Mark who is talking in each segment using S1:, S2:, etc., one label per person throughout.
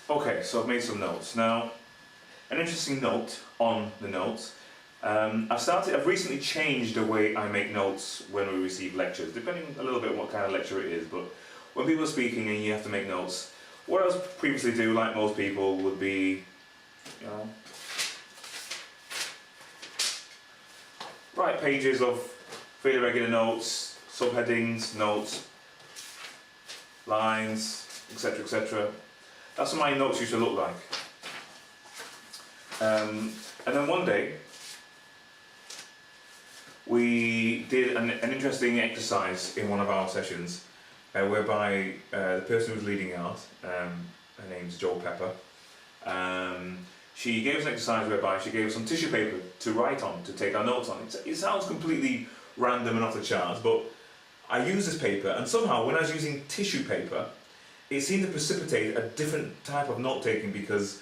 S1: Okay, so I've made some notes. Now, an interesting note on the notes. I've recently changed the way I make notes when we receive lectures, depending a little bit on what kind of lecture it is, but when people are speaking and you have to make notes, what I was previously do, like most people, would be, write pages of fairly regular notes, subheadings, notes, lines, etc., etc. That's what my notes used to look like. And then one day, we did an interesting exercise in one of our sessions, whereby the person who was leading out, her name's Jo Pepper, she gave us an exercise whereby she gave us some tissue paper to write on, to take our notes on. It sounds completely random and off the charts, but I used this paper, and somehow when I was using tissue paper, it seemed to precipitate a different type of note-taking, because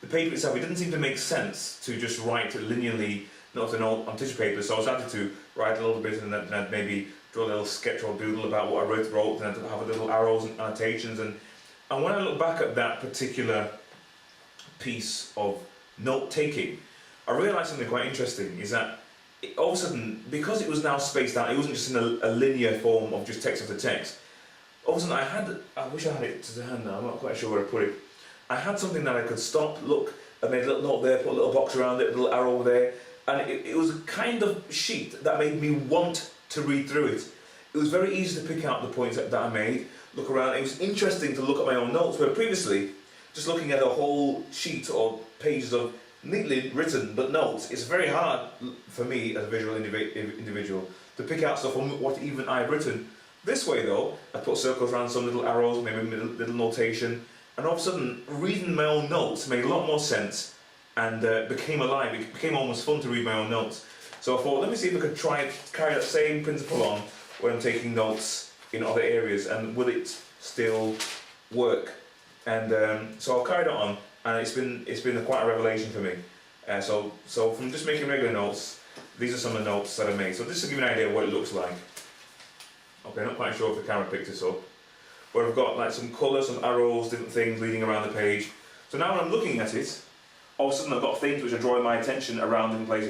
S1: the paper itself, it didn't seem to make sense to just write linearly note to note on tissue paper, so I started to write a little bit and then I'd maybe draw a little sketch or doodle about what I wrote, and I'd have a little arrows and annotations, and when I look back at that particular piece of note-taking, I realised something quite interesting, is that all of a sudden, because it was now spaced out, it wasn't just in a linear form of just text after text, all of a sudden I wish I had it to hand now, I'm not quite sure where to put it. I had something that I could stop, look, I made a little note there, put a little box around it, a little arrow over there, and it was a kind of sheet that made me want to read through it. It was very easy to pick out the points that I made, look around. It was interesting to look at my own notes, where previously, just looking at a whole sheet or pages of neatly written but notes, it's very hard for me as a visual individual to pick out stuff from what even I've written. This way though, I put circles around some little arrows, maybe a little notation, and all of a sudden, reading my own notes made a lot more sense and became alive. It became almost fun to read my own notes. So I thought, let me see if I could carry that same principle on when I'm taking notes in other areas, and will it still work? And so I've carried it on, and it's been quite a revelation for me. So from just making regular notes, these are some of the notes that I made. So just to give you an idea of what it looks like. Okay, not quite sure if the camera picked this up, but I've got like some colours, some arrows, different things leading around the page. So now when I'm looking at it, all of a sudden I've got things which are drawing my attention around in places.